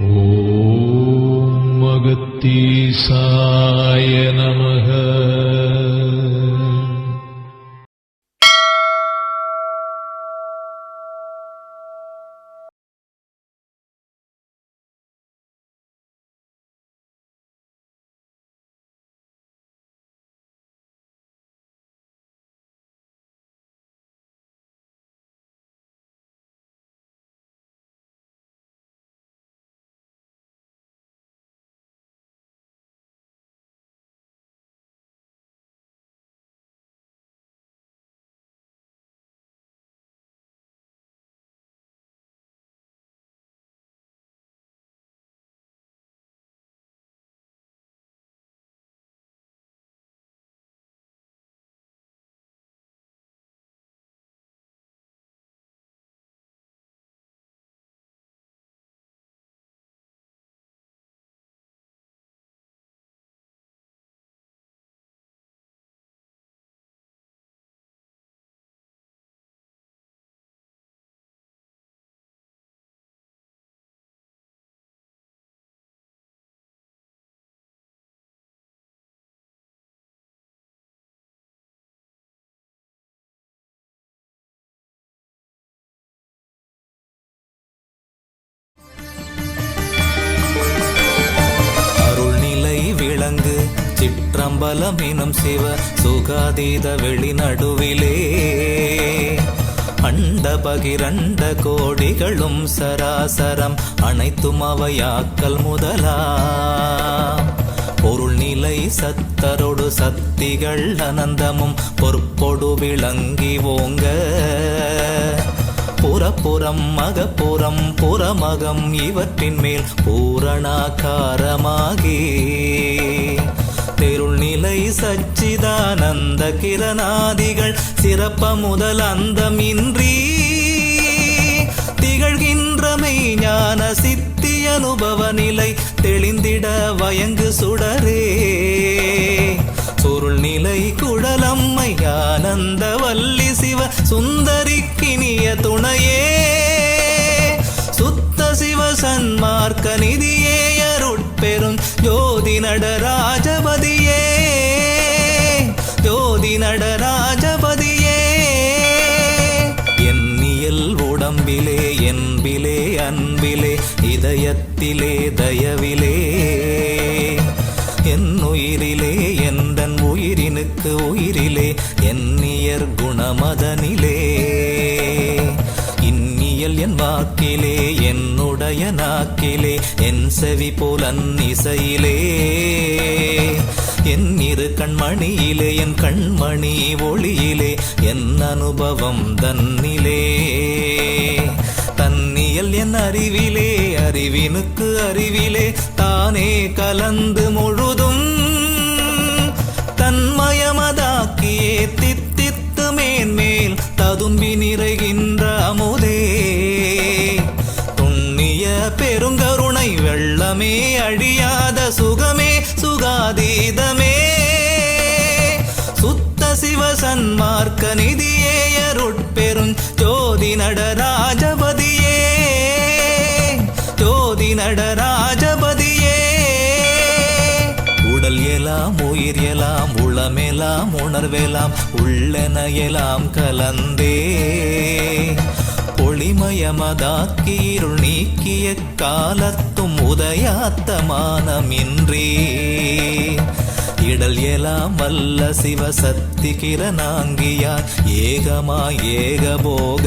ஓம் அகத்தீசாய நமக. சிற்றம்பலமினும் சிவ சுகாதீத வெளிநடுவிலே அண்ட பகிரண்ட கோடிகளும் சராசரம் அனைத்தும் அவையாக்கல் முதலா பொருள் நிலை சத்தரோடு சக்திகள் அனந்தமும் பொற்பொடு விளங்கி ஓங்க புறப்புறம் அகப்புறம் புறமகம் இவற்றின் மேல் பூரணாகாரமாகி தெருள் நிலை சச்சிதானந்த கிரணாதிகள் சிறப்ப முதல் அந்தமின்றி திகழ்கின்றமை ஞான சித்தி அனுபவ நிலை தெளிந்திட வயங்கு சுடரே சுருள் நிலை குழலம்மை ஆனந்த வல்லி சிவ சுந்தரிக்கினிய துணையே சுத்த சிவ சன்மார்க்க நிதியே அருட்பெரும் ஜோதி நடராஜபதியே ஜோதி நடராஜபதியே எண்ணியல் உடம்பிலே என்பிலே அன்பிலே இதயத்திலே தயவிலே என் உயிரிலே எந்தன் உயிரினுக்கு உயிரிலே எண்ணியர் குணமதனிலே இன்னியல் என் வாக்கிலே என்னுடைய நாக்கிலே என் செவி போலன் இசையிலே என் இரு கண்மணியிலே என் கண்மணி ஒளியிலே என் அனுபவம் தன்னிலே தன்னியல் என் அறிவிலே அறிவினுக்கு அறிவிலே தானே கலந்து முழுதும் தன்மயமதாக்கியே தித்தித்து மேன்மேல் ததும்பி நிறைகின்ற அமுதே துண்ணிய பெருங்கருணை வெள்ளமே அழியாத சுகமே சுகாதீதமே சுத்த சிவ சன்மார்க்க நிதியே அருட்பெரும் ஜோதி நடராஜபதியே ஜோதி நடராஜபதியே உடல் எலாம் உயிர் எலாம் உளமெலாம் உணர்வெலாம் உள்ளென எலாம் கலந்தே ஒளிமயமதாக்கி இருள் நீக்கிய காலத்தும் உதயாத்தமானமின்றி இடல் எலாம் வல்ல சிவ சக்தி கிரணாங்கியார் ஏகமாய் ஏகபோக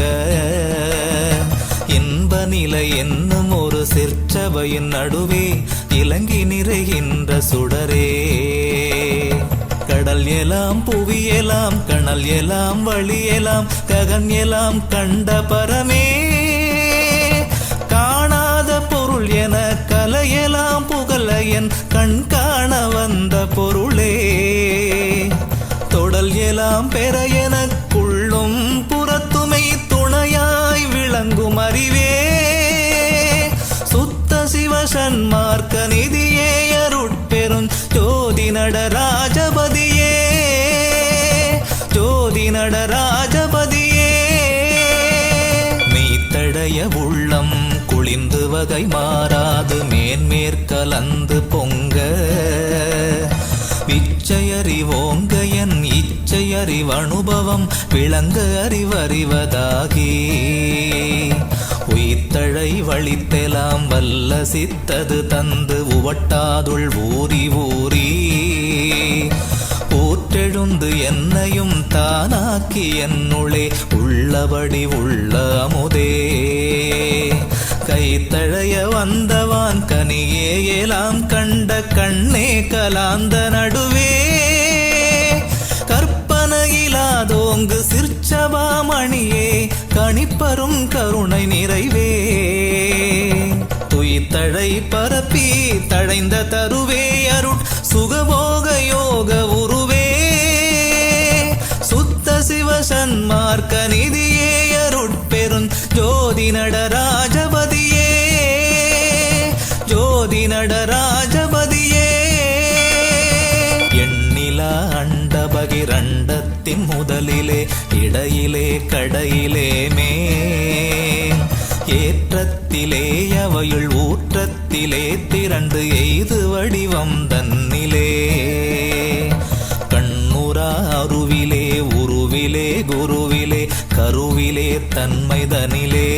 இன்ப நிலை என்னும் ஒரு சிற்சபையின் நடுவே இலங்கி நிறைகின்ற சுடரே கடல் எலாம் புவி எலாம் கணல் எலாம் வழி எலாம் ககன் எலாம் கண்ட பரமே காணாத பொருள் என கலையெல்லாம் புகழ என் கண் காண வந்த பொருளே தொடல் எலாம் பெற எனக்குள்ளும் புறத்துமை துணையாய் விளங்கும் அறிவே சுத்த சிவ சன்மார்க்க நிதியே அருட்பெரும் ஜோதி நடராஜபதியே ஜோதி நடராஜபதியே மெய் வகை மாறாது மேன்மேற்கலந்து பொங்க இச்சையறிவோங்க என் இச்சையறிவனுபவம் விளங்க அறிவறிவதாகி உயிர்த்தழை வழித்தெலாம் வல்ல சித்தது தந்து உவட்டாதுள் ஊறி ஊறி ஊற்றெழுந்து என்னையும் தானாக்கி என்னுளே உள்ளபடி உள்ள அமுதே கைத்தழைய வந்தவான் கனியே எலாம் கண்ட கண்ணே கலாந்த நடுவே கற்பனையிலாதோங்கு சிற்சபாமணியே கணிப்பரும் கருணை நிறைவே துய்த்தழை பரப்பி தழைந்த தருவே அருட் சுகபோக யோக உருவே சுத்த சிவசன்மார்க்க நிதியே அருட்பெருஞ் ஜோதி நடராஜபதியே ஜோதி நடராஜபதியே எண்ணிலா அண்ட பகிரண்டத்தின் முதலிலே இடையிலே கடையிலே மேல் ஏற்றத்திலே அவையுள் ஊற்றத்திலே திரண்டு எய்து வடிவம் தன்னிலே கண்ணுரா அருவிலே உருவிலே குருவிலே கருவிலே தன்மைதனிலே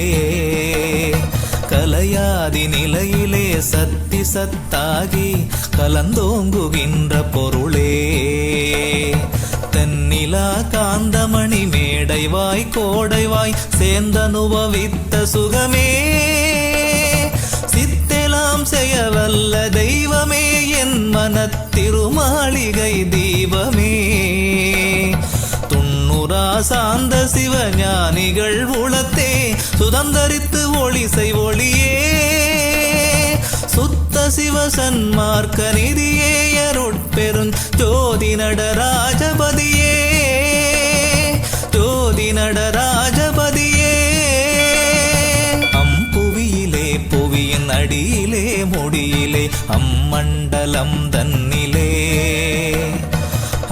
கலையாதி நிலையிலே சத்தி சத்தாகி கலந்தோங்குகின்ற பொருளே தென்னிலா காந்தமணி மேடைவாய் கோடைவாய் சேர்ந்தனுபவித்த சுகமே சித்தெலாம் செய்யவல்ல தெய்வமே என் மனத்திருமாளிகை தீபமே துண்ணுரா சாந்த சிவஞானிகள் உளத்தே சுதந்தரித்து ஒளிசை ஒளியே சுத்த சிவசன்மார்க்க நிதியே அருட்பெருஞ் ஜோதி நடராஜபதியே ஜோதி நடராஜபதியே அம்புவியிலே புவியின் அடியிலே முடியிலே அம்மண்டலம் தன்னிலே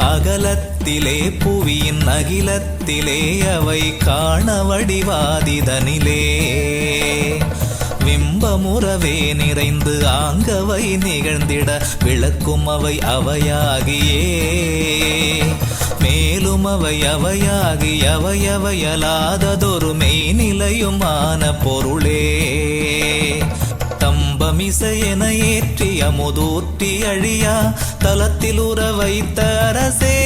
அகலத்திலே புவியின் அகிலத்திலே அவை காண வடிவாதிதனிலே விம்பமுறவே நிறைந்து ஆங்கவை நிகழ்ந்திட விளக்கும் அவை அவையாகியே மேலும் அவை அவையாகி அவையவையலாததொரு மெய்நிலையுமான பொருளே தம்பமிசையென ஏற்றி அமுதூற்றி அழியா தலத்தில் உற வைத்த அரசே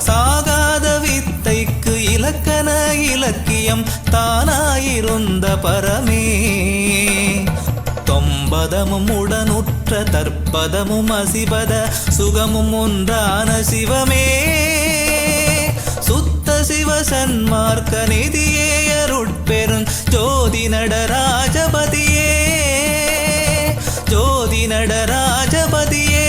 சாகாத வித்தைக்கு இலக்கண இலக்கியம் தானாயிருந்த பரமே தொம்பதமும் உடனுற்ற தற்பதமும் அசிபத சுகமும் ஒன்றான சிவமே சுத்த சிவசன்மார்க்க நிதியே அருட்பெருஞ் ஜோதி நடராஜபதியே ஜோதி நடராஜபதியே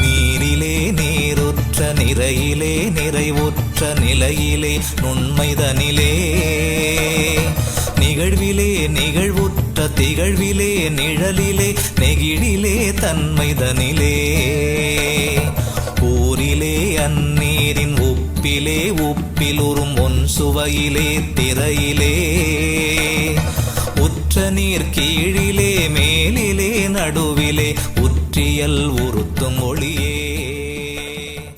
நீரிலே நீருற்ற நிறையிலே நிறைவுற்ற நிலையிலே நுண்மைதனிலே நிகழ்விலே நிகழ்வுற்ற திகழ்விலே நிழலிலே நெகிழிலே தன்மைதனிலே ஊரிலே அந்நீரின் உப்பிலே உப்பிலுறும் ஒன் சுவையிலே திரையிலே உற்ற நீர் கீழிலே மேலிலே நடுவிலே உற்றியல் உறுத்தும் ஒளியே